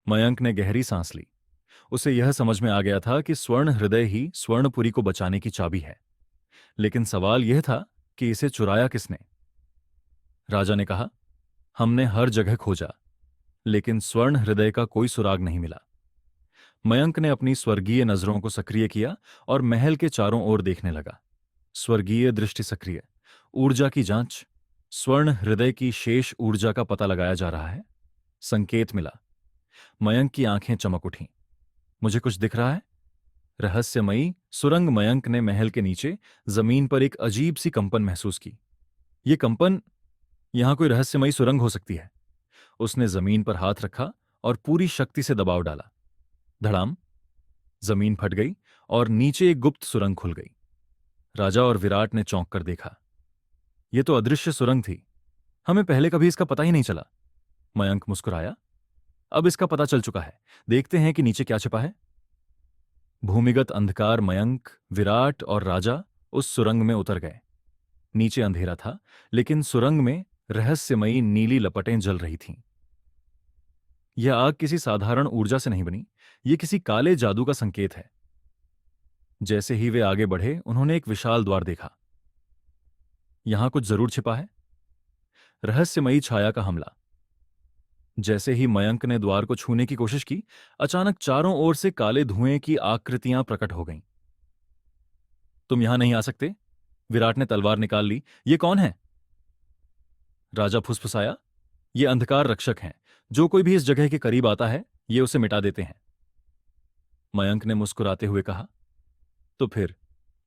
मयंक ने गहरी सांस ली। उसे यह समझ में आ गया था कि स्वर्ण हृदय ही स्वर्णपुरी को बचाने की चाबी है। लेकिन सवाल यह था कि इसे चुराया किसने। राजा ने कहा, हमने हर जगह खोजा, लेकिन स्वर्ण हृदय का कोई सुराग नहीं मिला। मयंक ने अपनी स्वर्गीय नजरों को सक्रिय किया और महल के चारों ओर देखने लगा। स्वर्गीय दृष्टि सक्रिय, ऊर्जा की जांच, स्वर्ण हृदय की शेष ऊर्जा का पता लगाया जा रहा है। संकेत मिला। मयंक की आंखें चमक उठीं। मुझे कुछ दिख रहा है। रहस्यमयी सुरंग। मयंक ने महल के नीचे जमीन पर एक अजीब सी कंपन महसूस की। ये कंपन, यहां कोई रहस्यमयी सुरंग हो सकती है। उसने जमीन पर हाथ रखा और पूरी शक्ति से दबाव डाला। धड़ाम, जमीन फट गई और नीचे एक गुप्त सुरंग खुल गई। राजा और विराट ने चौंक कर देखा। यह तो अदृश्य सुरंग थी। हमें पहले कभी इसका पता ही नहीं चला। मयंक मुस्कुराया। अब इसका पता चल चुका है। देखते हैं कि नीचे क्या छिपा है। भूमिगत अंधकार। मयंक, विराट और राजा उस सुरंग में उतर गए। नीचे अंधेरा था, लेकिन सुरंग में रहस्यमयी नीली लपटें जल रही थीं। यह आग किसी साधारण ऊर्जा से नहीं बनी, यह किसी काले जादू का संकेत है। जैसे ही वे आगे बढ़े, उन्होंने एक विशाल द्वार देखा। यहां कुछ जरूर छिपा है। रहस्यमयी छाया का हमला। जैसे ही मयंक ने द्वार को छूने की कोशिश की, अचानक चारों ओर से काले धुएं की आकृतियां प्रकट हो गईं। तुम यहां नहीं आ सकते। विराट ने तलवार निकाल ली। ये कौन है? राजा फुसफुसाया। ये अंधकार रक्षक हैं। जो कोई भी इस जगह के करीब आता है, ये उसे मिटा देते हैं। मयंक ने मुस्कुराते हुए कहा, तो फिर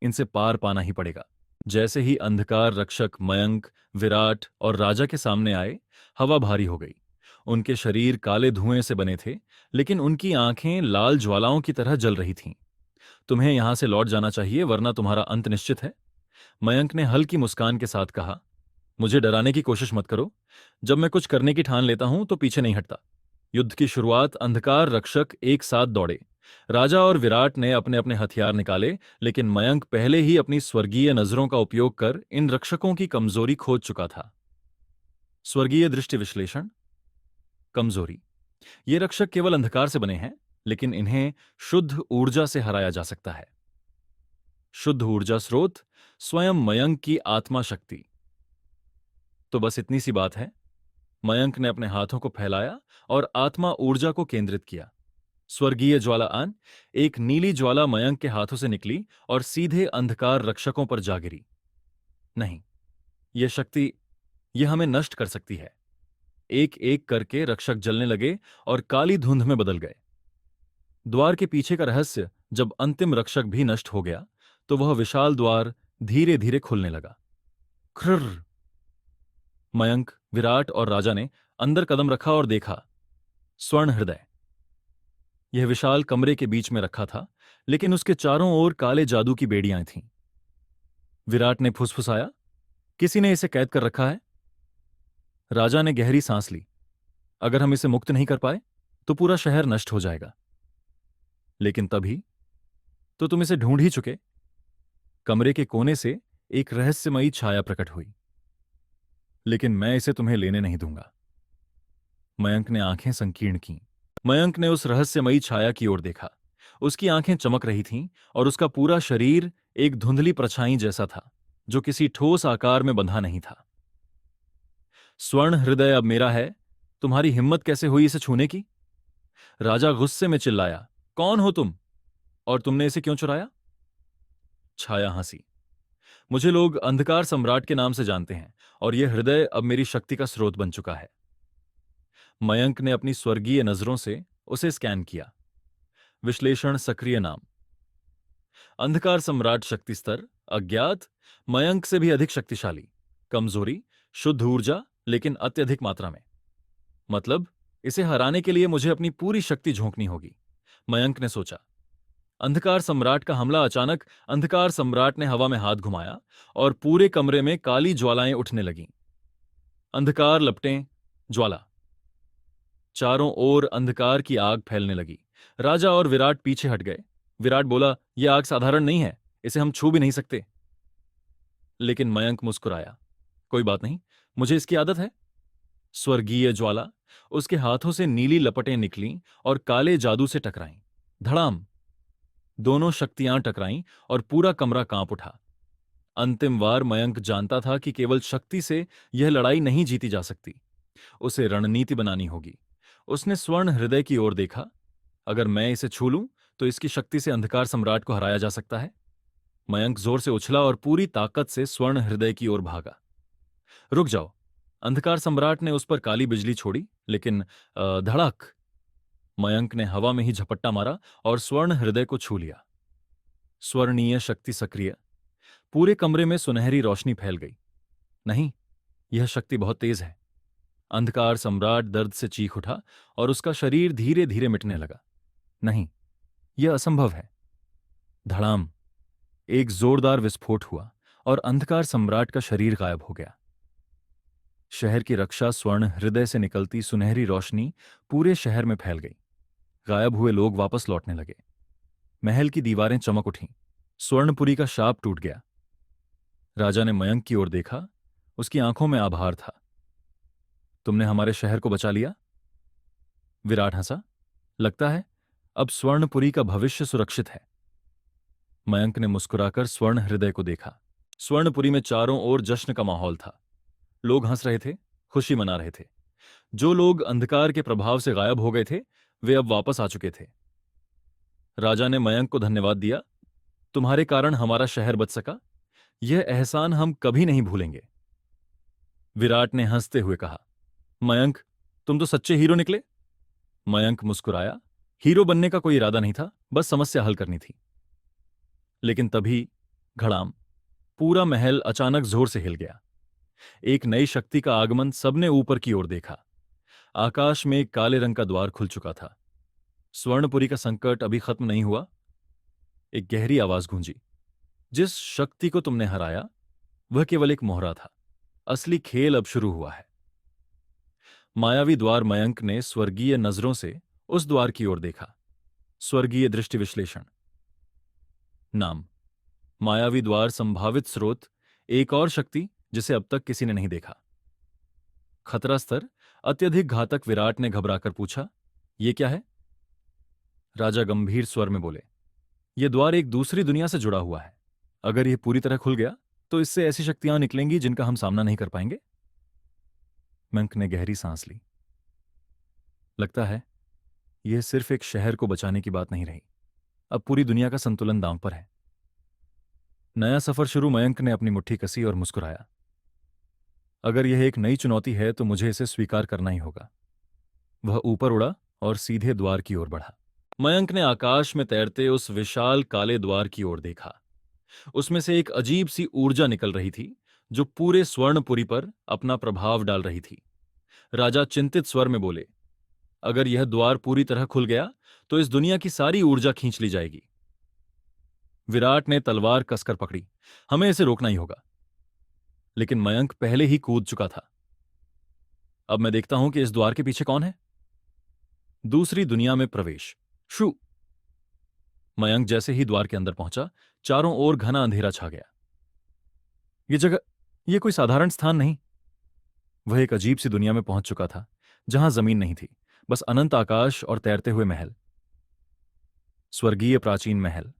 इनसे पार पाना ही पड़ेगा। जैसे ही अंधकार रक्षक मयंक, विराट और राजा के सामने आए, हवा भारी हो गई। उनके शरीर काले धुएं से बने थे, लेकिन उनकी आंखें लाल ज्वालाओं की तरह जल रही थीं। तुम्हें यहां से लौट जाना चाहिए, वरना तुम्हारा अंत निश्चित है। मयंक ने हल्की मुस्कान के साथ कहा, मुझे डराने की कोशिश मत करो। जब मैं कुछ करने की ठान लेता हूं तो पीछे नहीं हटता। युद्ध की शुरुआत। अंधकार रक्षक एक साथ दौड़े। राजा और विराट ने अपने अपने हथियार निकाले, लेकिन मयंक पहले ही अपनी स्वर्गीय नजरों का उपयोग कर इन रक्षकों की कमजोरी खोज चुका था। स्वर्गीय दृष्टि विश्लेषण। कमजोरी। ये रक्षक केवल अंधकार से बने हैं, लेकिन इन्हें शुद्ध ऊर्जा से हराया जा सकता है। शुद्ध ऊर्जा स्रोत स्वयं मयंक की आत्मा शक्ति। तो बस इतनी सी बात है। मयंक ने अपने हाथों को फैलाया और आत्मा ऊर्जा को केंद्रित किया। स्वर्गीय ज्वाला आन। एक नीली ज्वाला मयंक के हाथों से निकली और सीधे अंधकार रक्षकों पर जा गिरी। नहीं, यह शक्ति, यह हमें नष्ट कर सकती है। एक एक करके रक्षक जलने लगे और काली धुंध में बदल गए। द्वार के पीछे का रहस्य। जब अंतिम रक्षक भी नष्ट हो गया, तो वह विशाल द्वार धीरे धीरे खुलने लगा। खर्र। मयंक, विराट और राजा ने अंदर कदम रखा और देखा। स्वर्ण हृदय। यह विशाल कमरे के बीच में रखा था, लेकिन उसके चारों ओर काले जादू की बेड़ियां थीं। विराट ने फुसफुसाया, किसी ने इसे कैद कर रखा है। राजा ने गहरी सांस ली। अगर हम इसे मुक्त नहीं कर पाए, तो पूरा शहर नष्ट हो जाएगा। लेकिन तभी तो तुम इसे ढूंढ ही चुके। कमरे के कोने से एक रहस्यमयी छाया प्रकट हुई। लेकिन मैं इसे तुम्हें लेने नहीं दूंगा। मयंक ने आंखें संकीर्ण कीं। मयंक ने उस रहस्यमयी छाया की ओर देखा। उसकी आंखें चमक रही थीं और उसका पूरा शरीर एक धुंधली परछाई जैसा था, जो किसी ठोस आकार में बंधा नहीं था। स्वर्ण हृदय अब मेरा है। तुम्हारी हिम्मत कैसे हुई इसे छूने की? राजा गुस्से में चिल्लाया, कौन हो तुम? और तुमने इसे क्यों चुराया? छाया हंसी। मुझे लोग अंधकार सम्राट के नाम से जानते हैं, और यह हृदय अब मेरी शक्ति का स्रोत बन चुका है। मयंक ने अपनी स्वर्गीय नजरों से उसे स्कैन किया। विश्लेषण सक्रिय नाम। अंधकार सम्राट शक्ति स्तर अज्ञात। मयंक से भी अधिक शक्तिशाली। कमजोरी शुद्ध ऊर्जा, लेकिन अत्यधिक मात्रा में। मतलब इसे हराने के लिए मुझे अपनी पूरी शक्ति झोंकनी होगी। मयंक ने सोचा। अंधकार सम्राट का हमला। अचानक अंधकार सम्राट ने हवा में हाथ घुमाया और पूरे कमरे में काली ज्वालाएं उठने लगीं। अंधकार लपटें, ज्वाला। चारों ओर अंधकार की आग फैलने लगी। राजा और विराट पीछे हट गए। विराट बोला, यह आग साधारण नहीं है, इसे हम छू भी नहीं सकते। लेकिन मयंक मुस्कुराया, कोई बात नहीं, मुझे इसकी आदत है। स्वर्गीय ज्वाला, उसके हाथों से नीली लपटें निकलीं और काले जादू से टकराईं। धड़ाम! दोनों शक्तियां टकराईं और पूरा कमरा कांप उठा। अंतिम वार मयंक जानता था कि केवल शक्ति से यह लड़ाई नहीं जीती जा सकती, उसे रणनीति बनानी होगी। उसने स्वर्ण हृदय की ओर देखा। अगर मैं इसे छू लूं तो इसकी शक्ति से अंधकार सम्राट को हराया जा सकता है। मयंक जोर से उछला और पूरी ताकत से स्वर्ण हृदय की ओर भागा। रुक जाओ! अंधकार सम्राट ने उस पर काली बिजली छोड़ी, लेकिन धड़ाक! मयंक ने हवा में ही झपट्टा मारा और स्वर्ण हृदय को छू लिया। स्वर्णीय शक्ति सक्रिय। पूरे कमरे में सुनहरी रोशनी फैल गई। नहीं, यह शक्ति बहुत तेज है। अंधकार सम्राट दर्द से चीख उठा और उसका शरीर धीरे धीरे मिटने लगा। नहीं, यह असंभव है। धड़ाम! एक जोरदार विस्फोट हुआ और अंधकार सम्राट का शरीर गायब हो गया। शहर की रक्षा स्वर्ण हृदय से निकलती सुनहरी रोशनी पूरे शहर में फैल गई। गायब हुए लोग वापस लौटने लगे। महल की दीवारें चमक उठीं। स्वर्णपुरी का शाप टूट गया। राजा ने मयंक की ओर देखा। उसकी आंखों में आभार था। तुमने हमारे शहर को बचा लिया। विराट हंसा। लगता है अब स्वर्णपुरी का भविष्य सुरक्षित है। मयंक ने मुस्कुराकर स्वर्ण हृदय को देखा। स्वर्णपुरी में चारों ओर जश्न का माहौल था। लोग हंस रहे थे, खुशी मना रहे थे। जो लोग अंधकार के प्रभाव से गायब हो गए थे, वे अब वापस आ चुके थे। राजा ने मयंक को धन्यवाद दिया। तुम्हारे कारण हमारा शहर बच सका। यह एहसान हम कभी नहीं भूलेंगे। विराट ने हंसते हुए कहा, मयंक, तुम तो सच्चे हीरो निकले। मयंक मुस्कुराया। हीरो बनने का कोई इरादा नहीं था, बस समस्या हल करनी थी। लेकिन तभी घड़ाम! पूरा महल अचानक जोर से हिल गया। एक नई शक्ति का आगमन। सबने ऊपर की ओर देखा। आकाश में एक काले रंग का द्वार खुल चुका था। स्वर्णपुरी का संकट अभी खत्म नहीं हुआ। एक गहरी आवाज गूंजी, जिस शक्ति को तुमने हराया वह केवल एक मोहरा था। असली खेल अब शुरू हुआ है। मायावी द्वार। मयंक ने स्वर्गीय नजरों से उस द्वार की ओर देखा। स्वर्गीय दृष्टि विश्लेषण। नाम: मायावी द्वार। संभावित स्रोत: एक और शक्ति जिसे अब तक किसी ने नहीं देखा। खतरा स्तर: अत्यधिक घातक। विराट ने घबराकर पूछा, यह क्या है? राजा गंभीर स्वर में बोले, यह द्वार एक दूसरी दुनिया से जुड़ा हुआ है। अगर यह पूरी तरह खुल गया तो इससे ऐसी शक्तियां निकलेंगी जिनका हम सामना नहीं कर पाएंगे। मयंक ने गहरी सांस ली। लगता है यह सिर्फ एक शहर को बचाने की बात नहीं रही, अब पूरी दुनिया का संतुलन दांव पर है। नया सफर शुरू। मयंक ने अपनी मुट्ठी कसी और मुस्कुराया। अगर यह एक नई चुनौती है तो मुझे इसे स्वीकार करना ही होगा। वह ऊपर उड़ा और सीधे द्वार की ओर बढ़ा। मयंक ने आकाश में तैरते उस विशाल काले द्वार की ओर देखा। उसमें से एक अजीब सी ऊर्जा निकल रही थी जो पूरे स्वर्णपुरी पर अपना प्रभाव डाल रही थी। राजा चिंतित स्वर में बोले, अगर यह द्वार पूरी तरह खुल गया तो इस दुनिया की सारी ऊर्जा खींच ली जाएगी। विराट ने तलवार कसकर पकड़ी। हमें इसे रोकना ही होगा। लेकिन मयंक पहले ही कूद चुका था। अब मैं देखता हूं कि इस द्वार के पीछे कौन है। दूसरी दुनिया में प्रवेश। शू! मयंक जैसे ही द्वार के अंदर पहुंचा, चारों ओर घना अंधेरा छा गया। यह कोई साधारण स्थान नहीं। वह एक अजीब सी दुनिया में पहुंच चुका था, जहां जमीन नहीं थी, बस अनंत आकाश और तैरते हुए महल। स्वर्गीय प्राचीन महल।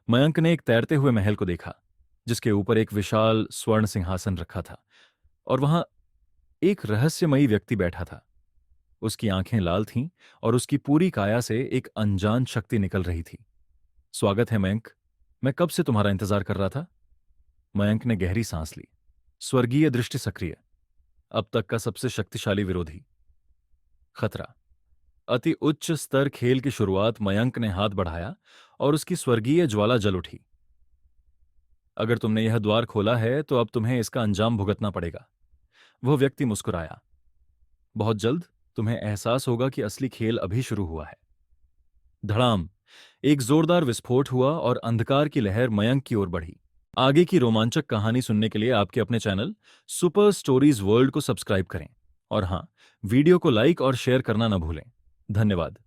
मयंक ने एक तैरते हुए महल को देखा, जिसके ऊपर एक विशाल स्वर्ण सिंहासन रखा था, और वहां एक रहस्यमयी व्यक्ति बैठा था। उसकी आंखें लाल थीं और उसकी पूरी काया से एक अनजान शक्ति निकल रही थी। स्वागत है मयंक, मैं कब से तुम्हारा इंतजार कर रहा था। मयंक ने गहरी सांस ली। स्वर्गीय दृष्टि सक्रिय। अब तक का सबसे शक्तिशाली विरोधी। खतरा: अति उच्च स्तर। खेल की शुरुआत। मयंक ने हाथ बढ़ाया और उसकी स्वर्गीय ज्वाला जल उठी। अगर तुमने यह द्वार खोला है तो अब तुम्हें इसका अंजाम भुगतना पड़ेगा। वह व्यक्ति मुस्कुराया। बहुत जल्द तुम्हें एहसास होगा कि असली खेल अभी शुरू हुआ है। धड़ाम! एक जोरदार विस्फोट हुआ और अंधकार की लहर मयंक की ओर बढ़ी। आगे की रोमांचक कहानी सुनने के लिए आपके अपने चैनल सुपर स्टोरीज वर्ल्ड को सब्सक्राइब करें और हां, वीडियो को लाइक और शेयर करना न भूलें। धन्यवाद।